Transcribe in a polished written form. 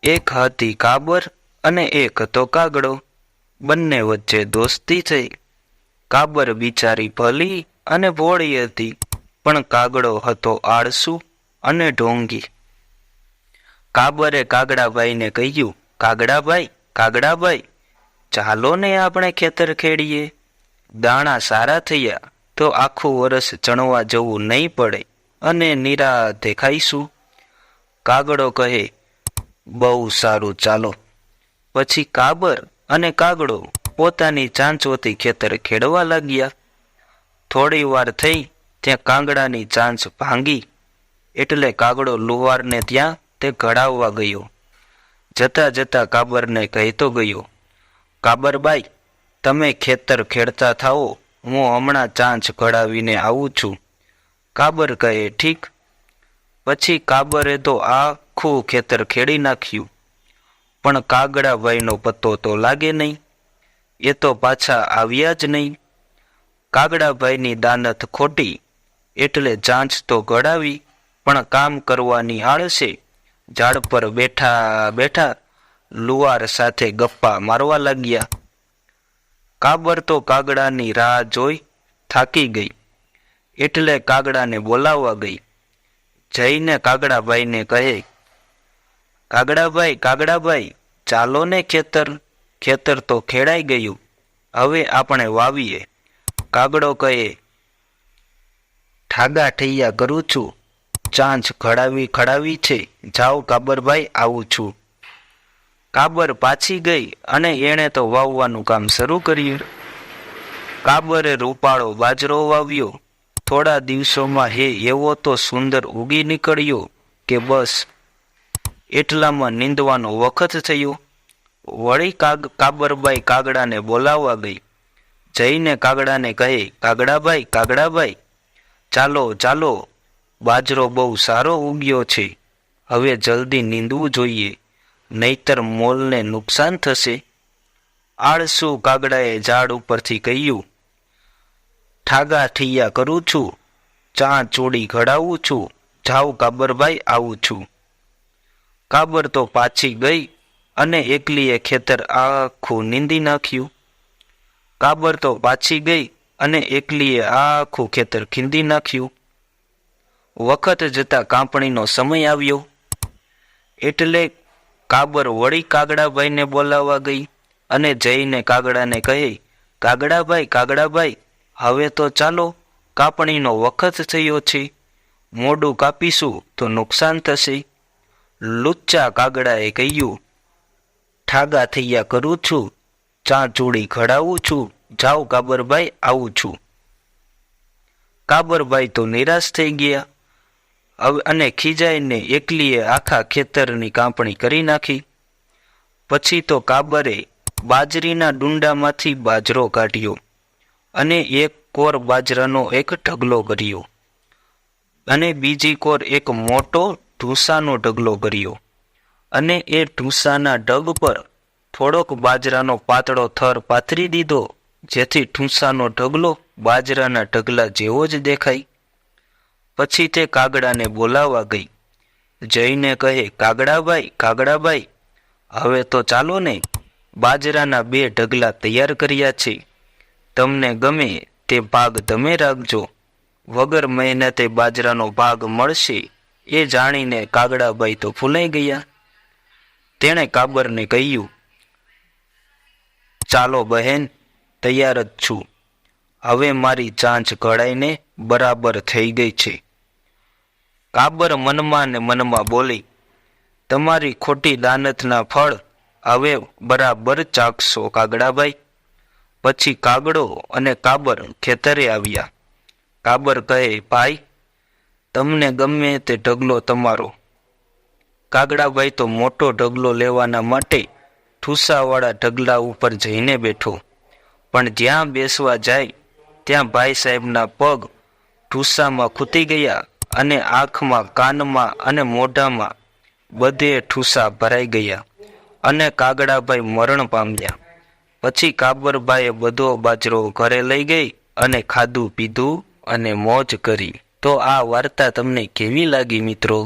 એક હતી કાબર અને એક હતો કાગડો. બંને વચ્ચે દોસ્તી થઈ. કાબર બિચારી ભલી અને ભોળી હતી, પણ કાગડો હતો આળસુ અને ઢોંગી. કાબરે કાગડાભાઈને કહ્યું, કાગડાભાઈ, કાગડાભાઈ, ચાલો ને આપણે ખેતર ખેડીએ. દાણા સારા થયા તો આખું વરસ ચણવા જવું નહીં પડે અને નિરાંતે ખાઈશું. કાગડો કહે, બહુ સારું, ચાલો. પછી કાબર અને કાગડો પોતાની ચાંચોથી ખેતર ખેડવા લાગ્યા. થોડી વાર થઈ ત્યાં કાગડાની ચાંચ ભાંગી, એટલે કાગડો લુહારને ત્યાં તે ઘડાવવા ગયો. જતા જતા કાબરને કહેતો ગયો, કાબરબાઈ, તમે ખેતર ખેડતા થાઓ, હું હમણાં ચાંચ ઘડાવીને આવું છું. કાબર કહે, ઠીક. પછી કાબરે તો આખું ખેતર ખેડી નાખ્યું, પણ કાગડાભાઈનો પત્તો તો લાગે નહીં. એ તો પાછા આવ્યા જ નહીં. કાગડાભાઈની દાનત ખોટી, એટલે ચાંચ તો ઘડાવી, પણ કામ કરવાની આળસે ઝાડ પર બેઠા બેઠા લુહાર સાથે ગપ્પા મારવા લાગ્યા. કાબર તો કાગડાની રાહ જોઈ થાકી ગઈ, એટલે કાગડાને બોલાવવા ગઈ. જઈને કાગડાભાઈને કહે, કાગડાભાઈ, કાગડાભાઈ, ચાલો ને ખેતર. ખેતર તો ખેડાઈ ગયું, હવે આપણે વાવીએ. કાગડો કહે, ઠાગા ઠૈયા કરું છું, ચાંચ ખડાવી છે, જાઓ કાબરભાઈ, આવું છું. કાબર પાછી ગઈ અને એણે તો વાવવાનું કામ શરૂ કર્યું. કાબરે રૂપાળો બાજરો વાવ્યો. થોડા દિવસોમાં એવો તો સુંદર ઉગી નીકળ્યો કે બસ. એટલામાં નીંદવાનો વખત થયો. વળી કાબરબાઈ કાગડાને બોલાવવા ગઈ. જઈને કાગડાને કહે, કાગડાભાઈ, કાગડાભાઈ, ચાલો ચાલો, બાજરો બહુ સારો ઉગ્યો છે, હવે જલ્દી નીંદવું જોઈએ, નહીતર મોલને નુકસાન થશે. આળસુ કાગડાએ ઝાડ ઉપરથી કહ્યું, ઠાગા ઠૈયા કરું છું, ચા ચોડી ઘડાવું છું, જાઓ કાબરભાઈ, આવું છું. કાબર તો પાછી ગઈ અને એકલીએ ખેતર આખું નીંદી નાખ્યું. કાબર તો પાછી ગઈ અને એકલીએ આખું ખેતર ખીંદી નાખ્યું. વખત જતા કાપણીનો સમય આવ્યો, એટલે કાબર વળી કાગડાભાઈને બોલાવવા ગઈ અને જઈને કાગડાને કહે, કાગડાભાઈ, કાગડાભાઈ, હવે તો ચાલો, કાપણીનો વખત થયો છે, મોડું કાપીશું તો નુકસાન થશે. લુચ્ચા કાગડાએ કહ્યું, ઠાગા થૈયા કરું છું, ચા ચૂડી ઘડાવું છું, જાઓ કાબરભાઈ, આવું છું. કાબરભાઈ તો નિરાશ થઈ ગયા અને ખીજાઈને એકલીએ આખા ખેતરની કાપણી કરી નાખી. પછી તો કાબરે બાજરીના ડુંડામાંથી બાજરો કાઢ્યો અને એક કોર બાજરાનો એક ઢગલો કર્યો અને બીજી કોર એક મોટો ઢૂંસાનો ઢગલો કર્યો અને એ ઢૂંસાના ઢગ પર થોડોક બાજરાનો પાતળો થર પાથરી દીધો, જેથી ઢૂંસાનો ઢગલો બાજરાના ઢગલા જેવો જ દેખાય. પછી તે કાગડાને બોલાવવા ગઈ. જઈને કહે, કાગડાભાઈ, કાગડાભાઈ, હવે તો ચાલો ને, બાજરાના 2 ઢગલા તૈયાર કર્યા છે, તમને ગમે તે ભાગ તમે રાખજો, વગર મહેનતે બાજરાનો ભાગ મળશે. એ જાણીને કાગડાભાઈ તો ફૂલાઈ ગયા. તેણે કાબરને કહ્યું, ચાલો બહેન, તૈયાર જ છું, હવે મારી ચાંચ ઘડાઈને બરાબર થઈ ગઈ છે. કાબર મનમાં ને મનમાં બોલી, તમારી ખોટી દાનતના ફળ હવે બરાબર ચાખશો કાગડાભાઈ. પછી કાગડો અને કાબર ખેતરે આવ્યા. કાબર કહે, ભાઈ, તમને ગમે તે ઢગલો તમારો. કાગડાભાઈ તો મોટો ઢગલો લેવાના માટે ઠૂસાવાળા ઢગલા ઉપર જઈને બેઠો, પણ જ્યાં બેસવા જાય ત્યાં ભાઈ સાહેબના પગ ઠૂસામાં ખૂતી ગયા અને આંખમાં, કાનમાં અને મોઢામાં બધે ઠૂસા ભરાઈ ગયા અને કાગડાભાઈ મરણ પામ્યા. પછી કાબરભાઈએ બધો બાજરો ઘરે લઈ ગઈ અને ખાધું પીધું અને મોજ કરી. તો આ વાર્તા તમને કેવી લાગી મિત્રો?